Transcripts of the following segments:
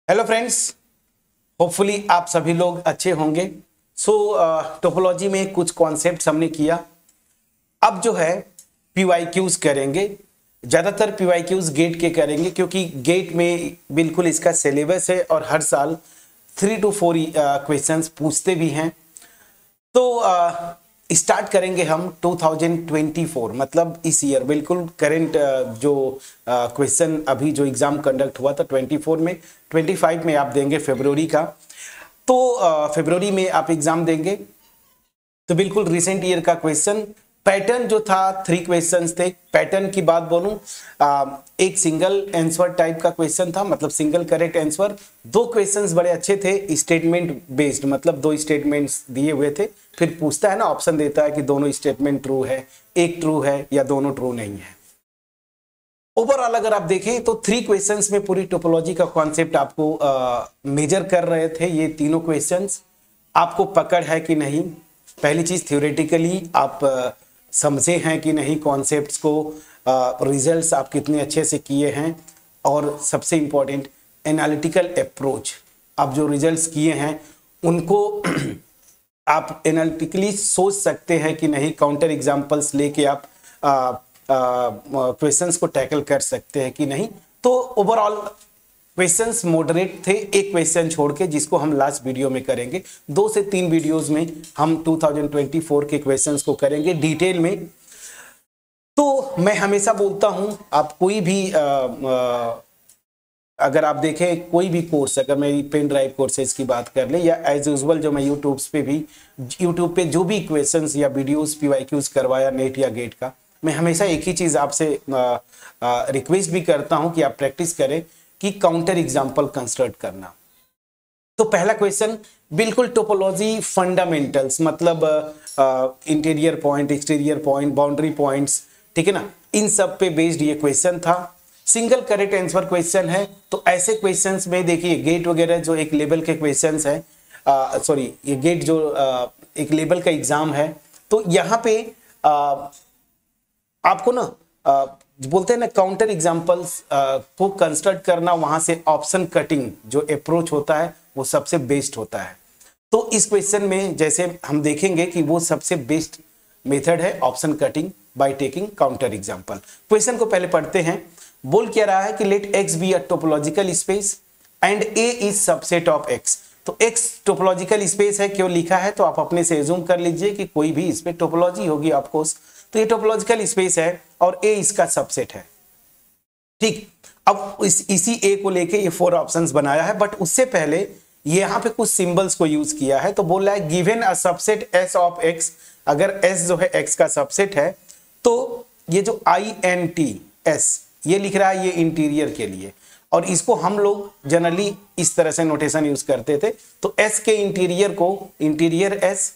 Hello friends, hopefully आप सभी लोग अच्छे होंगे। टोपोलॉजी में कुछ कॉन्सेप्ट्स हमने किया। अब जो है पीवाईक्यूज करेंगे, ज़्यादातर पीवाईक्यूज गेट के करेंगे क्योंकि गेट में बिल्कुल इसका सिलेबस है और हर साल 3 to 4 क्वेश्चंस पूछते भी हैं। तो स्टार्ट करेंगे हम 2024 मतलब इस ईयर, बिल्कुल करंट जो क्वेश्चन अभी जो एग्जाम कंडक्ट हुआ था 24 में, 25 में आप देंगे फरवरी का। तो फरवरी में आप एग्जाम देंगे तो बिल्कुल रिसेंट ईयर का क्वेश्चन पैटर्न जो था 3 क्वेश्चंस थे। पैटर्न की बात बोलूं, एक सिंगल आंसर टाइप का क्वेश्चन था, मतलब सिंगल करेक्ट आंसर। 2 क्वेश्चंस बड़े अच्छे थे, स्टेटमेंट बेस्ड, मतलब 2 स्टेटमेंट्स दिए हुए थे। फिर पूछता है ना, ऑप्शन देता है कि दोनों स्टेटमेंट ट्रू है, एक ट्रू है या दोनों ट्रू नहीं है। ओवरऑल अगर आप देखें तो 3 क्वेश्चंस में पूरी टोपोलॉजी का कॉन्सेप्ट आपको मेजर कर रहे थे। ये तीनों क्वेश्चंस आपको पकड़ है कि नहीं, पहली चीज थ्योरेटिकली आप समझे हैं कि नहीं कॉन्सेप्ट्स को, रिजल्ट्स आप कितने अच्छे से किए हैं, और सबसे इंपॉर्टेंट एनालिटिकल अप्रोच, आप जो रिजल्ट्स किए हैं उनको आप एनालिटिकली सोच सकते हैं कि नहीं, काउंटर एग्जाम्पल्स लेके आप क्वेश्चंस को टैकल कर सकते हैं कि नहीं। तो ओवरऑल क्वेश्चंस मॉडरेट थे, एक क्वेश्चन छोड़ के, जिसको हम लास्ट वीडियो में करेंगे। 2 से 3 वीडियोस में हम 2024 के क्वेश्चंस को करेंगे डिटेल में। तो मैं हमेशा बोलता हूं, आप कोई भी अगर आप देखें कोई भी कोर्स, अगर मेरी पेन ड्राइव कोर्सेज की बात कर ले या एज यूजुअल जो मैं यूट्यूब पे जो भी क्वेश्चंस या वीडियोस पीवाईक्यूज करवाया नेट या गेट का, मैं हमेशा एक ही चीज आपसे रिक्वेस्ट भी करता हूं कि आप प्रैक्टिस करें कि काउंटर एग्जाम्पल कंस्ट्रक्ट करना। तो पहला क्वेश्चन बिल्कुल टोपोलॉजी फंडामेंटल्स, मतलब interior point, exterior point, boundary points, ठीक है ना, इन सब पे बेस्ड ये क्वेश्चन था। सिंगल करेक्ट आंसर क्वेश्चन है। तो ऐसे क्वेश्चंस में देखिए, गेट वगैरह जो एक लेवल के क्वेश्चंस है, सॉरी ये गेट जो एक लेवल का एग्जाम है, तो यहाँ पे आपको ना बोलते हैं ना काउंटर एग्जाम्पल्स को कंस्ट्रक्ट करना, वहां से ऑप्शन कटिंग जो अप्रोच होता है वो सबसे बेस्ट होता है। तो इस क्वेश्चन में जैसे हम देखेंगे कि वो सबसे बेस्ट मेथड है option cutting by taking counter example. Question को पहले पढ़ते हैं। बोल क्या रहा है कि let X be a topological space and A is subset of X. तो एक्स टोपोलॉजिकल स्पेस है, क्यों लिखा है तो आप अपने से एज्यूम कर लीजिए कि कोई भी इस पे टोपोलॉजी होगी ऑफकोर्स। तो ये टोपोलॉजिकल स्पेस है और ए इसका सबसेट है, ठीक। अब इसी ए को लेके ये 4 ऑप्शंस बनाया है, बट उससे पहले यहां पे कुछ सिंबल्स को यूज किया है। तो बोल रहा है given a subset S of x, अगर एस जो है एक्स का सबसेट है, तो ये जो INTS ये लिख रहा है, ये इंटीरियर के लिए, और इसको हम लोग जनरली इस तरह से नोटेशन यूज करते थे। तो एस के इंटीरियर को इंटीरियर एस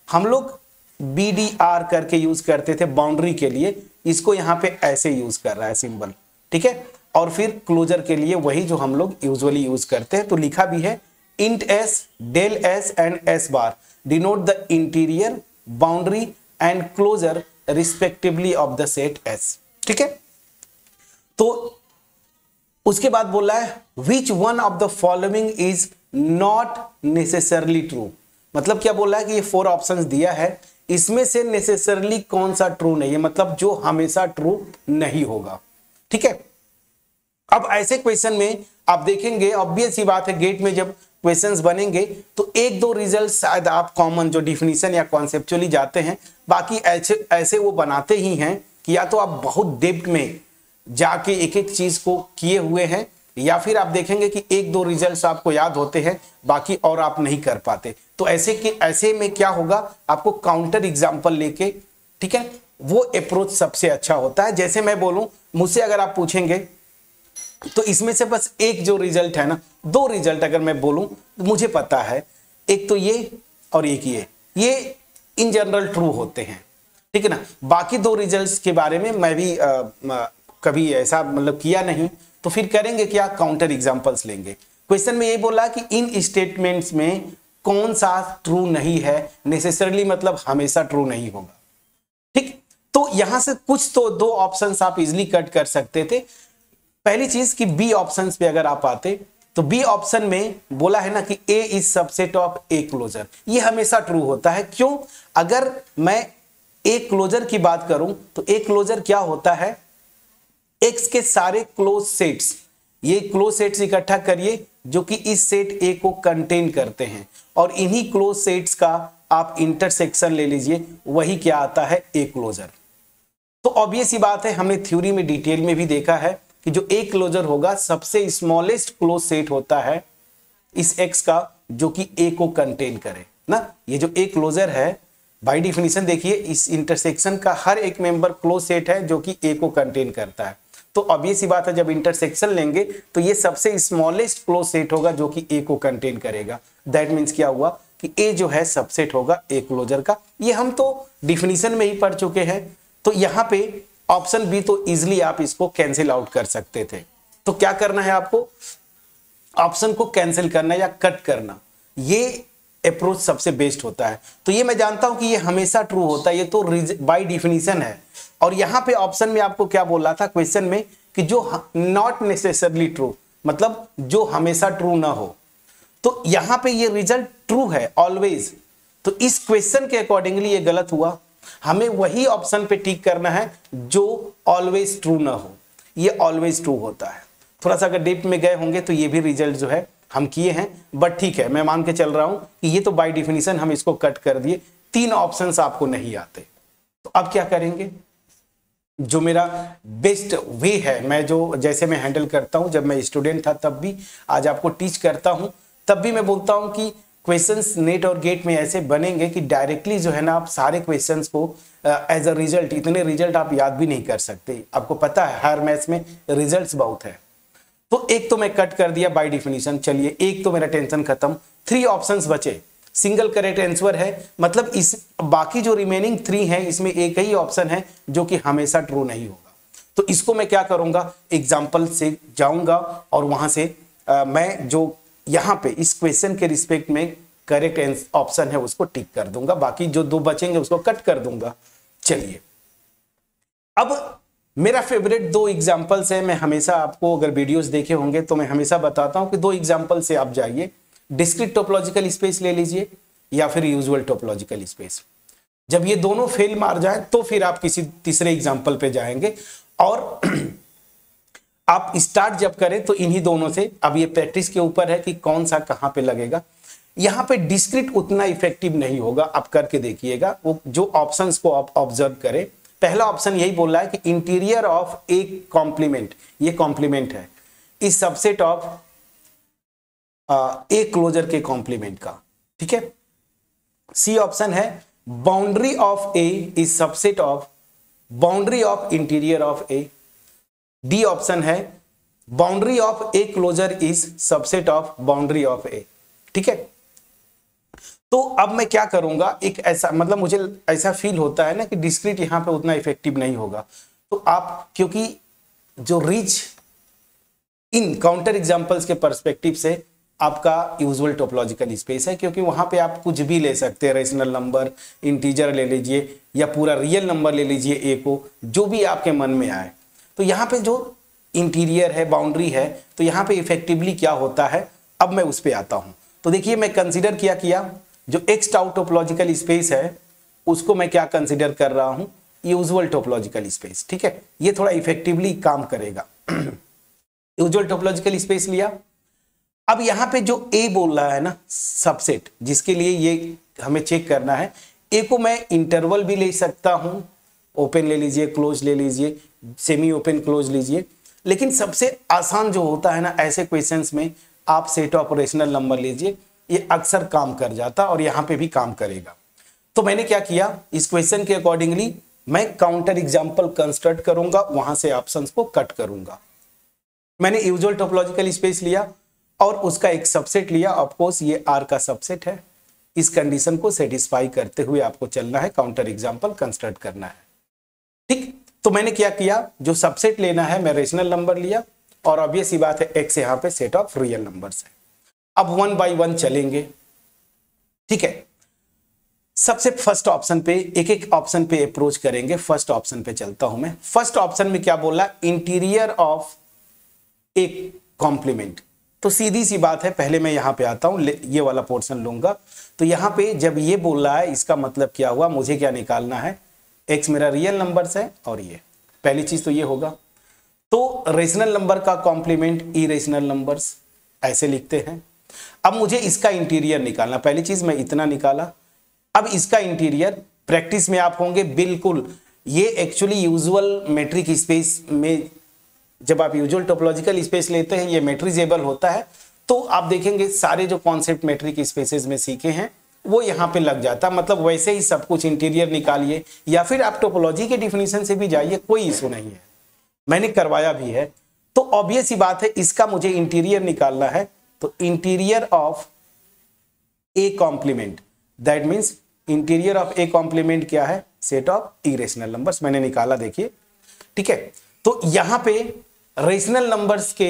हम लोग BDR करके यूज करते थे बाउंड्री के लिए, इसको यहाँ पे ऐसे यूज कर रहा है सिंबल, ठीक है। और फिर क्लोजर के लिए वही जो हम लोग यूजुअली यूज करते हैं, तो लिखा भी है int S, del S and S bar denote the interior, boundary and closure respectively of the set S, ठीक है। तो उसके बाद बोला है which one of the following is not necessarily true. मतलब क्या बोला है कि ये 4 ऑप्शंस दिया है, इसमें से नेसेसरली कौन सा ट्रू नहीं है, मतलब जो हमेशा ट्रू नहीं होगा, ठीक है। अब ऐसे क्वेश्चन में आप देखेंगे, ऑब्वियस ही बात है, गेट में जब क्वेश्चंस बनेंगे तो 1-2 रिजल्ट शायद आप कॉमन जो डिफिनीशन या कॉन्सेप्चुअली जाते हैं, बाकी ऐसे वो बनाते ही हैं कि या तो आप बहुत डेप्थ में जाके एक एक चीज को किए हुए हैं, या फिर आप देखेंगे कि 1-2 रिजल्ट्स आपको याद होते हैं, बाकी और आप नहीं कर पाते। तो ऐसे में क्या होगा, आपको काउंटर एग्जाम्पल लेके, ठीक है, वो अप्रोच सबसे अच्छा होता है। जैसे मैं बोलूं, मुझसे अगर आप पूछेंगे तो इसमें से बस एक जो रिजल्ट है ना, 2 रिजल्ट अगर मैं बोलूं तो मुझे पता है, एक तो ये और एक ये इन जनरल ट्रू होते हैं, ठीक है ना। बाकी 2 रिजल्ट्स के बारे में मैं भी कभी ऐसा मतलब किया नहीं, तो फिर करेंगे क्या, काउंटर एग्जांपल्स लेंगे। क्वेश्चन में ये बोला कि इन स्टेटमेंट्स में कौन सा ट्रू नहीं है, नेसेसरली मतलब हमेशा ट्रू नहीं होगा, ठीक। तो यहां से कुछ तो 2 ऑप्शंस आप इजीली कट कर सकते थे। पहली चीज कि बी ऑप्शंस पे अगर आप आते तो बी ऑप्शन में बोला है ना कि A is subset of A closure, ये हमेशा ट्रू होता है। क्यों? अगर मैं ए क्लोजर की बात करूं तो ए क्लोजर क्या होता है, एक्स के सारे क्लोज सेट्स, ये क्लोज सेट्स इकट्ठा करिए जो कि इस सेट ए को कंटेन करते हैं, और इन्हीं क्लोज सेट्स का आप इंटरसेक्शन ले लीजिए, वही क्या आता है, ए क्लोजर। तो ऑब्वियस ही बात है, हमने थ्योरी में डिटेल में भी देखा है कि जो ए क्लोजर होगा सबसे स्मॉलेस्ट क्लोज सेट होता है इस एक्स का जो कि ए को कंटेन करे ना। ये जो ए क्लोजर है बाय डिफिनीशन देखिए इस इंटरसेक्शन का हर एक मेंबर क्लोज सेट है जो कि ए को कंटेन करता है। तो ऑब्वियस ही बात है, जब इंटरसेक्शन लेंगे तो ये सबसे स्मॉलेस्ट क्लोज सेट होगा जो कि ए को कंटेन करेगा। दैट मीन्स क्या हुआ कि ए जो है सबसेट होगा ए क्लोजर का। ये हम तो डिफिनीशन में ही पढ़ चुके हैं। तो यहां पे ऑप्शन बी तो इजिली आप इसको कैंसिल आउट कर सकते थे। तो क्या करना है आपको, ऑप्शन को कैंसिल करना या कट करना, ये अप्रोच सबसे बेस्ट होता है। तो ये मैं जानता हूं कि ये हमेशा ट्रू होता है, ये तो बाय डिफिनीशन है। और यहां पे ऑप्शन में आपको क्या बोल रहा था क्वेश्चन में कि जो नॉट नेसेसरली ट्रू, मतलब जो हमेशा ट्रू ना हो। तो यहां पे ये रिजल्ट ट्रू है ऑलवेज, तो इस क्वेश्चन के अकॉर्डिंगली ये गलत हुआ। हमें वही ऑप्शन पे टिक करना है जो ऑलवेज ट्रू ना हो, ये ऑलवेज ट्रू होता है। थोड़ा सा अगर डीप में गए होंगे तो ये भी रिजल्ट जो है हम किए हैं, बट ठीक है, मैं मान के चल रहा हूं कि ये तो बाय डिफिनीशन हम इसको कट कर दिए, 3 ऑप्शंस आपको नहीं आते। तो अब क्या करेंगे, जो मेरा बेस्ट वे है, मैं जो जैसे मैं हैंडल करता हूं, जब मैं स्टूडेंट था तब भी, आज आपको टीच करता हूं तब भी मैं बोलता हूं कि क्वेश्चंस नेट और गेट में ऐसे बनेंगे कि डायरेक्टली जो है ना आप सारे क्वेश्चंस को एज अ रिजल्ट, इतने रिजल्ट आप याद भी नहीं कर सकते। आपको पता है हर मैथ्स में रिजल्ट्स बहुत है। तो एक तो मैं कट कर दिया बाय डिफिनीशन, चलिए एक तो मेरा टेंशन खत्म। 3 ऑप्शंस बचे, सिंगल करेक्ट आंसर है, मतलब इस बाकी जो रिमेनिंग 3 है इसमें एक ही ऑप्शन है जो कि हमेशा ट्रू नहीं होगा। तो इसको मैं क्या करूंगा, एग्जाम्पल से जाऊंगा और वहां से मैं जो यहां पे इस क्वेश्चन के रिस्पेक्ट में करेक्ट ऑप्शन है उसको टिक कर दूंगा, बाकी जो 2 बचेंगे उसको कट कर दूंगा। चलिए अब मेरा फेवरेट 2 एग्जांपल्स है, मैं हमेशा आपको अगर वीडियोस देखे होंगे तो मैं हमेशा बताता हूं कि 2 एग्जांपल से आप जाइए, डिस्क्रीट टोपोलॉजिकल स्पेस ले लीजिए या फिर यूजुअल टोपोलॉजिकल स्पेस। जब ये दोनों फेल मार जाए तो फिर आप किसी तीसरे एग्जांपल पे जाएंगे और आप स्टार्ट जब करें तो इन्हीं दोनों से। अब ये प्रैक्टिस के ऊपर है कि कौन सा कहां पे लगेगा। यहां पे डिस्क्रीट उतना इफेक्टिव नहीं होगा, आप करके देखिएगा। वो जो ऑप्शंस को आप ऑब्जर्व करें, पहला ऑप्शन यही बोल रहा है कि इंटीरियर ऑफ ए कॉम्प्लीमेंट, ये कॉम्प्लीमेंट है इस सबसेट ऑफ ए क्लोजर के कॉम्प्लीमेंट का, ठीक है। सी ऑप्शन है boundary of A is subset of boundary of interior of A. D option है boundary of A closure is subset of boundary of A, ठीक है। तो अब मैं क्या करूंगा, एक ऐसा मतलब मुझे ऐसा फील होता है ना कि डिस्क्रीट यहां पे उतना इफेक्टिव नहीं होगा। तो आप क्योंकि जो रीच इन काउंटर एग्जांपल्स के पर्सपेक्टिव से आपका यूजुअल टोपोलॉजिकल स्पेस है, क्योंकि वहां पे आप कुछ भी ले सकते हैं, रेशनल नंबर, इंटीजर ले लीजिए या पूरा रियल नंबर ले लीजिए ए को, जो भी आपके मन में आए। तो यहाँ पे जो इंटीरियर है, बाउंड्री है, तो यहाँ पे इफेक्टिवली क्या होता है, अब मैं उस पर आता हूँ। तो देखिए मैं कंसिडर किया जो एक्स टाउ टोपोलॉजिकल स्पेस है उसको मैं क्या कंसिडर कर रहा हूँ, यूजुअल टोपोलॉजिकल स्पेस, ठीक है। ये थोड़ा इफेक्टिवली काम करेगा। यूजुअल टोपोलॉजिकल स्पेस लिया। अब यहाँ पे जो ए बोल रहा है ना सबसेट, जिसके लिए ये हमें चेक करना है, ए को मैं इंटरवल भी ले सकता हूं, ओपन ले लीजिए, क्लोज ले लीजिए, सेमी ओपन क्लोज लीजिए, लेकिन सबसे आसान जो होता है ना ऐसे क्वेश्चंस में, आप सेट ऑफ रेशनल नंबर लीजिए, ये अक्सर काम कर जाता और यहां पे भी काम करेगा। तो मैंने क्या किया, इस क्वेश्चन के अकॉर्डिंगली मैं काउंटर एग्जाम्पल कंस्ट्रक्ट करूंगा, वहां से ऑप्शंस को कट करूंगा। मैंने यूजुअल टोपोलॉजिकल स्पेस लिया और उसका एक सबसेट लिया, ऑफकोर्स ये आर का सबसेट है। इस कंडीशन को सेटिस्फाई करते हुए आपको चलना है, काउंटर एग्जाम्पल कंस्ट्रक्ट करना है, ठीक। तो मैंने क्या किया, जो सबसेट लेना है मैं रेशनल नंबर लिया और ऑब्वियस ही बात है एक्स यहाँ पे सेट ऑफ रियल नंबर्स है। अब 1 बाय 1 चलेंगे, ठीक है। सबसे फर्स्ट ऑप्शन पे एक ऑप्शन पे अप्रोच करेंगे। फर्स्ट ऑप्शन पे चलता हूं मैं। फर्स्ट ऑप्शन में क्या बोला, इंटीरियर ऑफ ए कॉम्प्लीमेंट, तो सीधी सी बात है, पहले मैं यहां पे आता हूं, ये वाला पोर्शन लूंगा। तो यहां पे जब ये बोल रहा है, इसका मतलब क्या हुआ, मुझे क्या निकालना है, x मेरा रियल नंबर्स है और ये पहली चीज तो ये होगा। तो रेशनल नंबर का कॉम्प्लीमेंट इरेशनल नंबर्स, ऐसे लिखते हैं। अब मुझे इसका इंटीरियर निकालना, पहली चीज मैं इतना निकाला। अब इसका इंटीरियर प्रैक्टिस में आप होंगे बिल्कुल, ये एक्चुअली यूजुअल मेट्रिक स्पेस में जब आप यूजुअल टोपोलॉजिकल स्पेस लेते हैं, ये मेट्रिजेबल होता है। तो आप देखेंगे सारे जो कॉन्सेप्ट मेट्रिक स्पेसेस में सीखे हैं वो यहाँ पे लग जाता, मतलब वैसे ही सब कुछ इंटीरियर निकालिए, या फिर आप टोपोलॉजी के डिफिनीशन से भी जाइए, कोई इशू नहीं है, मैंने करवाया भी है। तो ऑब्वियस ही बात है, इसका मुझे इंटीरियर निकालना है। तो interior of A complement, that means interior of A complement क्या है, सेट ऑफ इरेशनल नंबर्स, मैंने निकाला देखिए, ठीक है। तो यहां पे रेशनल नंबर्स के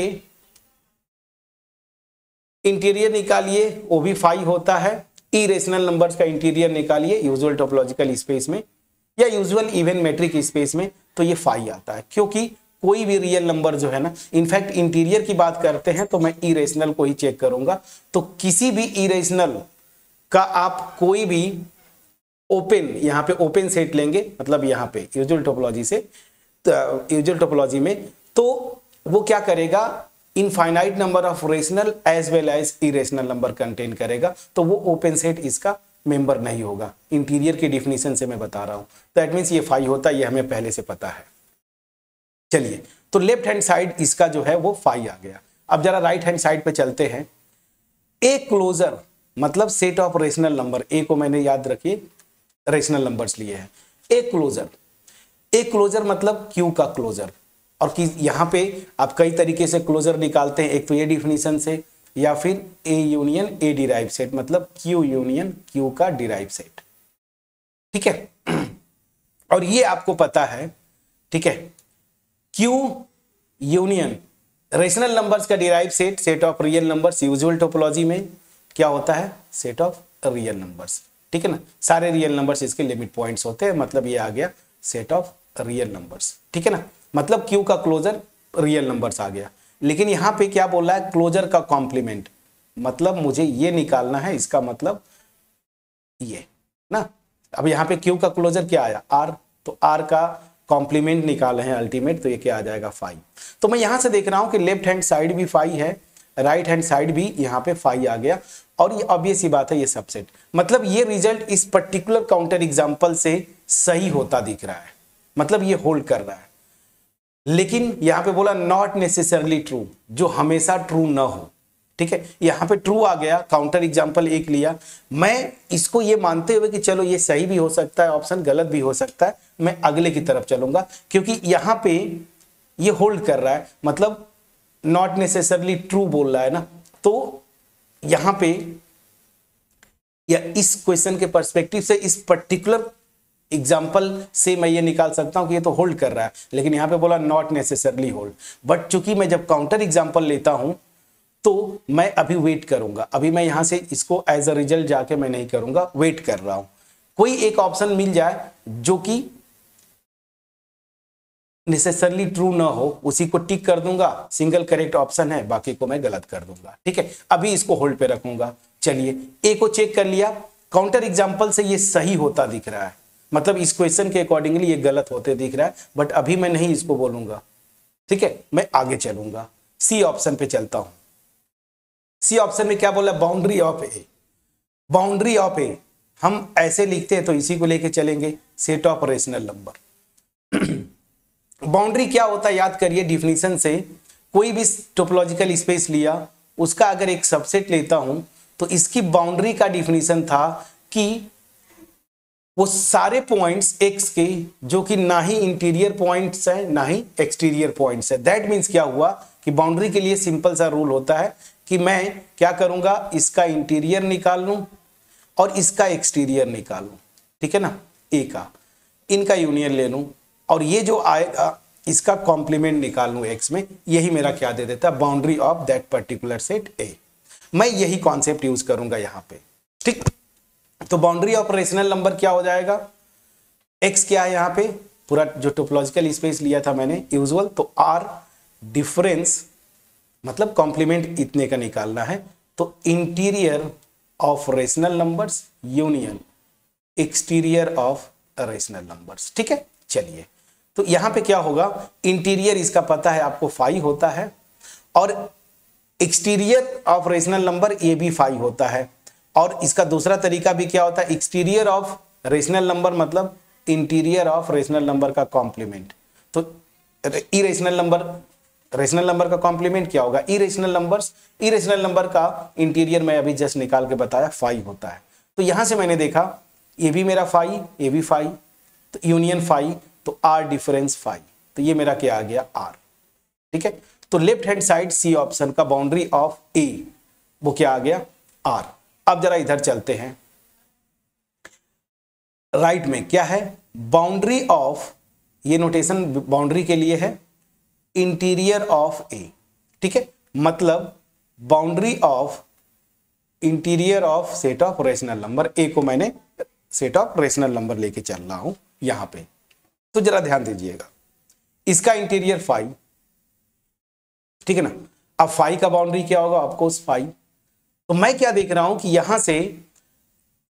इंटीरियर निकालिए, वो भी 5 होता है। इरेशनल नंबर्स का इंटीरियर निकालिए यूजुअल टोपोलॉजिकल स्पेस में या यूजुअल इवन मेट्रिक स्पेस में, तो ये 5 आता है, क्योंकि कोई भी रियल नंबर जो है ना, इनफैक्ट इंटीरियर की बात करते हैं तो मैं इरेशनल को ही चेक करूंगा। तो किसी भी इरेशनल का आप कोई भी ओपन, यहां पे ओपन सेट लेंगे, मतलब यहां पे यूजुअल टोपोलॉजी से, यूजुअल टोपोलॉजी में, तो वो क्या करेगा, infinite number of rational as well as irrational number contain करेगा, तो वो ओपन सेट इसका मेंबर नहीं होगा। इंटीरियर की डिफिनीशन से मैं बता रहा हूं, दैट मीन्स ये 5 होता है, ये हमें पहले से पता है। चलिए, तो लेफ्ट हैंड साइड इसका जो है वो 5 आ गया। अब जरा राइट हैंड साइड पे चलते हैं। ए क्लोजर मतलब set of rational number, A को मैंने याद रखिए रेशनल नंबर्स लिए हैं। ए क्लोजर मतलब क्यू का क्लोजर, और कि यहां पे आप कई तरीके से क्लोजर निकालते हैं, एक तो ये डिफिनीशन से, या फिर A union A derive set, मतलब क्यू यूनियन क्यू का डिराइव सेट, ठीक है। और ये आपको पता है, ठीक है, क्यू यूनियन रेशनल नंबर्स का derive set, set of real numbers, usual topology में क्या होता है, सेट ऑफ रियल नंबर्स, ठीक है ना। सारे रियल नंबर्स इसके लिमिट पॉइंट्स होते हैं, मतलब ये आ गया सेट ऑफ रियल नंबर्स, ठीक है ना। मतलब क्यू का क्लोजर रियल नंबर्स आ गया। लेकिन यहां पे क्या बोल रहा है, क्लोजर का कॉम्प्लीमेंट, मतलब मुझे ये निकालना है, इसका मतलब ये ना। अब यहां पे क्यू का क्लोजर क्या आया, आर, तो आर का कॉम्प्लीमेंट निकाले हैं अल्टीमेट, तो ये क्या आ जाएगा 5। तो मैं यहां से देख रहा हूं कि लेफ्ट हैंड साइड भी 5 है, राइट हैंड साइड भी यहां पे 5 आ गया, और ये ऑब्वियस सी बात है, ये सबसेट, मतलब ये रिजल्ट इस पर्टिकुलर काउंटर एग्जांपल से सही होता दिख रहा है, मतलब ये होल्ड कर रहा है। लेकिन यहां पे बोला नॉट नेसेसरली ट्रू, जो हमेशा ट्रू ना हो, ठीक है। यहां पे ट्रू आ गया, काउंटर एग्जांपल एक लिया, मैं इसको ये मानते हुए कि चलो ये सही भी हो सकता है ऑप्शन, गलत भी हो सकता है, मैं अगले की तरफ चलूंगा, क्योंकि यहां पे ये होल्ड कर रहा है, मतलब नॉट नेसेसरली ट्रू बोल रहा है ना। तो यहां पे या इस क्वेश्चन के पर्सपेक्टिव से, इस पर्टिकुलर एग्जाम्पल से मैं ये निकाल सकता हूं कि ये तो होल्ड कर रहा है, लेकिन यहां पे बोला नॉट नेसेसरली होल्ड। बट चूंकि मैं जब काउंटर एग्जाम्पल लेता हूं तो मैं अभी वेट करूंगा, अभी मैं यहां से इसको एज अ रिजल्ट जाके मैं नहीं करूंगा, वेट कर रहा हूं, कोई एक ऑप्शन मिल जाए जो कि नेसेसरली ट्रू ना हो, उसी को टिक कर दूंगा, सिंगल करेक्ट ऑप्शन है, बाकी को मैं गलत कर दूंगा, ठीक है। अभी इसको होल्ड पे रखूंगा। चलिए, ए को चेक कर लिया, काउंटर एग्जाम्पल से ये सही होता दिख रहा है, मतलब इस क्वेश्चन के अकॉर्डिंगली ये गलत होते दिख रहा है, बट अभी मैं नहीं इसको बोलूंगा, ठीक है, मैं आगे चलूंगा। सी ऑप्शन पे चलता हूं। सी ऑप्शन में क्या बोला, boundary of A. Boundary of A हम ऐसे लिखते हैं, तो इसी को लेके चलेंगे, set of rational number. Boundary क्या होता है, याद करिए डिफिनीशन से, कोई भी टोपोलॉजिकल स्पेस लिया, उसका अगर एक सबसेट लेता हूं, तो इसकी बाउंड्री का डिफिनीशन था कि वो सारे पॉइंट्स एक्स के जो कि ना ही इंटीरियर पॉइंट्स है ना ही एक्सटीरियर पॉइंट्स है। दैट मीन्स क्या हुआ कि बाउंड्री के लिए सिंपल सा रूल होता है कि मैं क्या करूंगा, इसका इंटीरियर निकाल लूं और इसका एक्सटीरियर निकाल लूं, ठीक है ना, ए का, इनका यूनियन ले लूं, और ये जो आएगा इसका कॉम्प्लीमेंट निकाल लूं एक्स में, यही मेरा क्या दे देता है, boundary of that particular set ए। मैं यही कॉन्सेप्ट यूज करूंगा यहां पे, ठीक। तो बाउंड्री ऑफ रेशनल नंबर क्या हो जाएगा, एक्स क्या है यहां पे, पूरा जो टोपोलॉजिकल स्पेस लिया था मैंने यूजुअल, तो आर डिफरेंस मतलब कॉम्प्लीमेंट इतने का निकालना है। तो interior of rational numbers union exterior of rational numbers. ठीक है, चलिए तो यहां पे क्या होगा, इंटीरियर इसका पता है आपको 5 होता है और एक्सटीरियर ऑफ रेशनल नंबर ये भी 5 होता है। और इसका दूसरा तरीका भी क्या होता है, एक्सटीरियर ऑफ रेशनल नंबर मतलब इंटीरियर ऑफ रेशनल नंबर का कॉम्प्लीमेंट। तो इरेशनल नंबर का कॉम्प्लीमेंट क्या होगा, इरेशनल नंबर का इंटीरियर मैं अभी जस्ट निकाल के बताया 5 होता है। तो यहां से मैंने देखा ये भी मेरा 5, ये भी 5, तो यूनियन 5, तो आर डिफरेंस 5, तो ये मेरा क्या आ गया आर। ठीक है, तो left hand side C option का बाउंड्री ऑफ ए वो क्या आ गया आर। अब जरा इधर चलते हैं, राइट में क्या है, बाउंड्री ऑफ, ये नोटेशन बाउंड्री के लिए है, इंटीरियर ऑफ ए। ठीक है, मतलब boundary of interior of set of rational number, A को मैंने सेट ऑफ रेशनल नंबर लेके चल रहा हूं यहां पे। तो जरा ध्यान दीजिएगा, इसका इंटीरियर 5, ठीक है ना। अब 5 का बाउंड्री क्या होगा, आपको 5। तो मैं क्या देख रहा हूं कि यहां से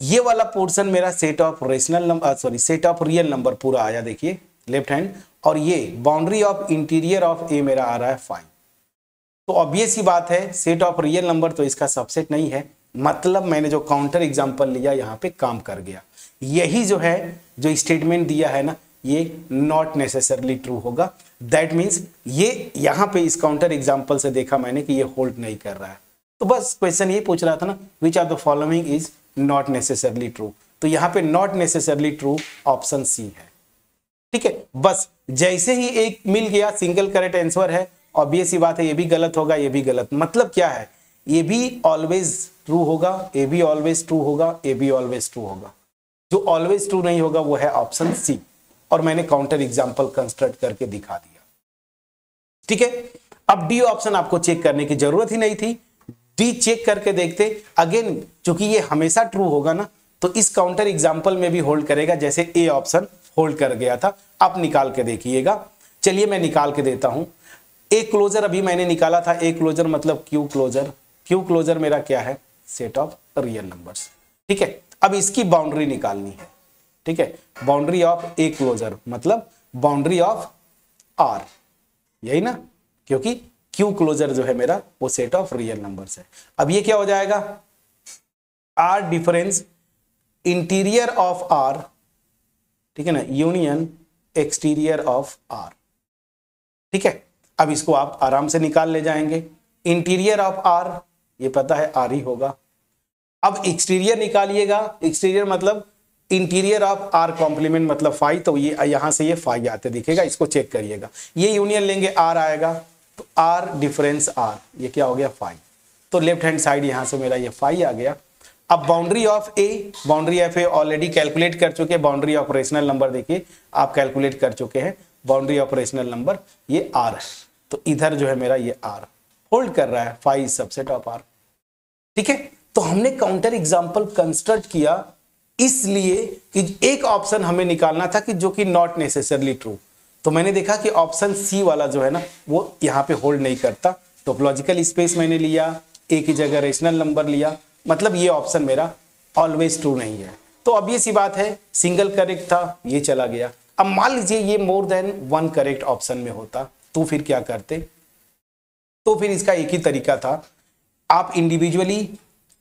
ये वाला पोर्शन मेरा set of rational number, sorry set of real number पूरा आया, देखिए लेफ्ट हैंड, और ये बाउंड्री ऑफ इंटीरियर ऑफ ए मेरा आ रहा है 5। तो ऑब्वियस ही बात है सेट ऑफ रियल नंबर तो इसका सबसेट नहीं है, मतलब मैंने जो काउंटर एग्जांपल लिया यहां पे काम कर गया। यही जो है जो स्टेटमेंट दिया है ना, ये नॉट नेसेसरली ट्रू होगा। दैट मीन्स ये यहां पे इस काउंटर एग्जांपल से देखा मैंने कि ये होल्ड नहीं कर रहा है। तो बस क्वेश्चन ये पूछ रहा था ना, which are the following is not necessarily true, तो यहां पे not necessarily true option C है। ठीक है, बस जैसे ही एक मिल गया सिंगल करेक्ट आंसर है, ऑब्वियस ही बात है ये भी गलत होगा, ये भी गलत, मतलब क्या है, ये भी ऑलवेज ट्रू होगा, ये भी ऑलवेज ट्रू होगा, ये भी ऑलवेज ट्रू होगा। जो ऑलवेज ट्रू नहीं होगा वो है ऑप्शन सी, और मैंने काउंटर एग्जांपल कंस्ट्रक्ट करके दिखा दिया। ठीक है, अब डी ऑप्शन आपको चेक करने की जरूरत ही नहीं थी, डी चेक करके देखते। अगेन क्योंकि ये हमेशा ट्रू होगा ना, तो इस काउंटर एग्जांपल में भी होल्ड करेगा, जैसे ए ऑप्शन होल्ड कर गया था। आप निकाल के देखिएगा, चलिए मैं निकाल के देता हूं। ए क्लोजर अभी मैंने निकाला था, ए क्लोजर मतलब क्यू क्लोजर, क्यू क्लोजर मेरा क्या है, सेट ऑफ रियल नंबर्स। ठीक है, अब इसकी बाउंड्री निकालनी है। ठीक है, बाउंड्री ऑफ ए क्लोजर मतलब बाउंड्री ऑफ आर, यही ना, क्योंकि क्यू क्लोजर जो है मेरा वो सेट ऑफ रियल नंबर्स है। अब ये क्या हो जाएगा, R difference interior of R, ठीक है ना, यूनियन एक्सटीरियर ऑफ आर। ठीक है, अब इसको आप आराम से निकाल ले जाएंगे। इंटीरियर ऑफ आर ये पता है आर ही होगा। अब एक्सटीरियर निकालिएगा, एक्सटीरियर मतलब इंटीरियर ऑफ आर कॉम्प्लीमेंट मतलब 5, तो ये यहां से ये 5 आते दिखेगा, इसको चेक करिएगा। ये यूनियन लेंगे आर आएगा, तो आर डिफरेंस आर, ये क्या हो गया 5। तो लेफ्ट हैंड साइड यहां से मेरा ये 5 आ गया। अब boundary of A, boundary of A already calculate कर चुके हैं, बाउंड्री ऑफ रेशनल नंबर देखिए आप कैलकुलेट कर चुके हैं, बाउंड्री ऑफ रेशनल नंबर ये आर है, तो इधर जो है मेरा ये आर होल्ड कर रहा है, 5 सबसेट ऑफ आर। ठीक है, तो हमने काउंटर एग्जांपल कंस्ट्रक्ट किया इसलिए कि एक ऑप्शन हमें निकालना था कि जो कि नॉट नेसेसरली ट्रू। तो मैंने देखा कि ऑप्शन सी वाला जो है ना वो यहाँ पे होल्ड नहीं करता, टोपोलॉजिकल स्पेस मैंने लिया, ए की जगह रेशनल नंबर लिया, मतलब ये ऑप्शन मेरा ऑलवेज ट्रू नहीं है। तो अब ये सी बात है, सिंगल करेक्ट था, ये चला गया। अब मान लीजिए ये मोर देन 1 करेक्ट ऑप्शन में होता, तो फिर क्या करते, तो फिर इसका एक ही तरीका था, आप इंडिविजुअली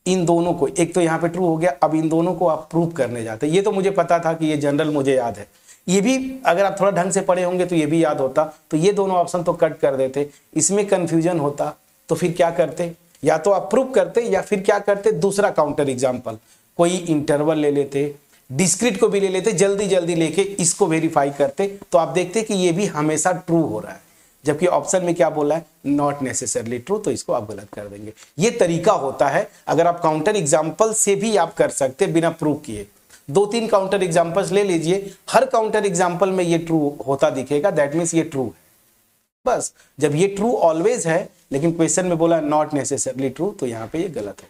इन दोनों को, एक तो यहाँ पे ट्रू हो गया, अब इन दोनों को आप प्रूव करने जाते। ये तो मुझे पता था कि ये जनरल मुझे याद है, ये भी अगर आप थोड़ा ढंग से पढ़े होंगे तो ये भी याद होता, तो ये दोनों ऑप्शन तो कट कर देते, इसमें कंफ्यूजन होता, तो फिर क्या करते, या तो आप प्रूव करते या फिर क्या करते, दूसरा काउंटर एग्जाम्पल कोई इंटरवल ले लेते, डिस्क्रीट को भी ले लेते, जल्दी जल्दी लेके इसको वेरीफाई करते, तो आप देखते कि ये भी हमेशा ट्रू हो रहा है, जबकि ऑप्शन में क्या बोला है, नॉट नेसेसरली ट्रू, तो इसको आप गलत कर देंगे। ये तरीका होता है, अगर आप काउंटर एग्जाम्पल से भी आप कर सकते बिना प्रूव किए। 2-3 काउंटर एग्जाम्पल्स ले लीजिए, हर काउंटर एग्जाम्पल में ये ट्रू होता दिखेगा, दैट मीन्स ये ट्रू है। बस जब ये ट्रू ऑलवेज है, लेकिन क्वेश्चन में बोला नॉट नेसेसरली ट्रू, तो यहाँ पे ये गलत है।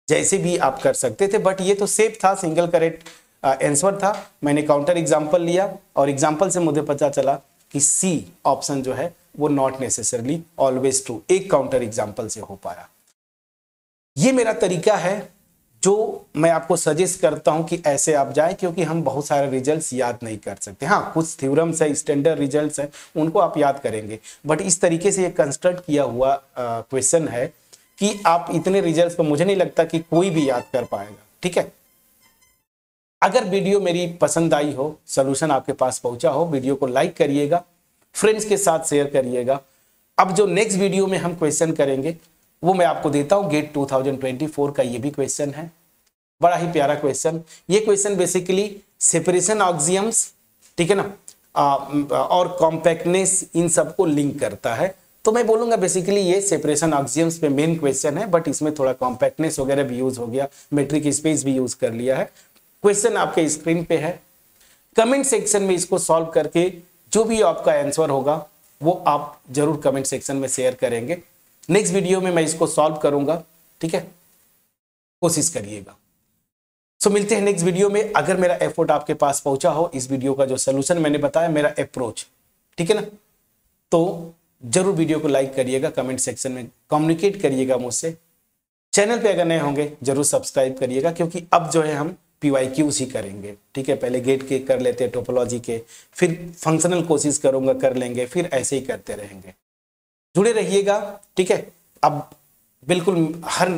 जैसे भी आप कर सकते थे, बट ये तो सेफ था, सिंगल करेक्ट आंसर था। मैंने काउंटर एग्जाम्पल लिया और एग्जाम्पल से मुझे पता चला कि सी ऑप्शन जो है वो नॉट नेसेसरली ऑलवेज ट्रू, एक काउंटर एग्जाम्पल से हो पाया। ये मेरा तरीका है जो मैं आपको सजेस्ट करता हूं कि ऐसे आप जाएं, क्योंकि हम बहुत सारे रिजल्ट्स याद नहीं कर सकते। हाँ, कुछ थ्योरम्स है, स्टैंडर्ड रिजल्ट्स है, उनको आप याद करेंगे, बट इस तरीके से ये कंस्ट्रक्ट किया हुआ क्वेश्चन है कि आप इतने रिजल्ट्स को मुझे नहीं लगता कि कोई भी याद कर पाएगा। ठीक है, अगर वीडियो मेरी पसंद आई हो, सोल्यूशन आपके पास पहुंचा हो, वीडियो को लाइक करिएगा, फ्रेंड्स के साथ शेयर करिएगा। अब जो नेक्स्ट वीडियो में हम क्वेश्चन करेंगे वो मैं आपको देता हूं, गेट 2024 का ये भी क्वेश्चन है, बड़ा ही प्यारा क्वेश्चन। ये क्वेश्चन बेसिकली सेपरेशन ऑक्सियम्स, ठीक है ना, और कॉम्पैक्टनेस, इन सबको लिंक करता है। तो मैं बोलूंगा बेसिकली ये सेपरेशन ऑक्सियम्स पे मेन क्वेश्चन है, बट इसमें थोड़ा कॉम्पैक्टनेस वगैरह भी यूज हो गया, मेट्रिक स्पेस भी यूज कर लिया है। क्वेश्चन आपके स्क्रीन पे है, कमेंट सेक्शन में इसको सॉल्व करके जो भी आपका आंसर होगा वो आप जरूर कमेंट सेक्शन में शेयर करेंगे। नेक्स्ट वीडियो में मैं इसको सॉल्व करूंगा, ठीक है, कोशिश करिएगा। सो मिलते हैं नेक्स्ट वीडियो में। अगर मेरा एफर्ट आपके पास पहुंचा हो, इस वीडियो का जो सोल्यूशन मैंने बताया, मेरा अप्रोच, ठीक है ना, तो जरूर वीडियो को लाइक करिएगा, कमेंट सेक्शन में कम्युनिकेट करिएगा मुझसे। चैनल पे अगर नए होंगे जरूर सब्सक्राइब करिएगा, क्योंकि अब जो है हम PYQs ही करेंगे। ठीक है, पहले गेट के कर लेते हैं, टोपोलॉजी के, फिर फंक्शनल कोशिश करूंगा कर लेंगे, फिर ऐसे ही करते रहेंगे। जुड़े रहिएगा, ठीक है। अब बिल्कुल हर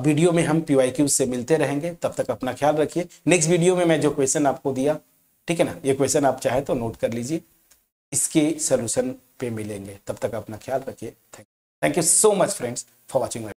वीडियो में हम PYQs से मिलते रहेंगे, तब तक अपना ख्याल रखिए। नेक्स्ट वीडियो में मैं जो क्वेश्चन आपको दिया, ठीक है ना, ये क्वेश्चन आप चाहे तो नोट कर लीजिए, इसके सोल्यूशन पे मिलेंगे। तब तक अपना ख्याल रखिए। Thank you so much friends for watching.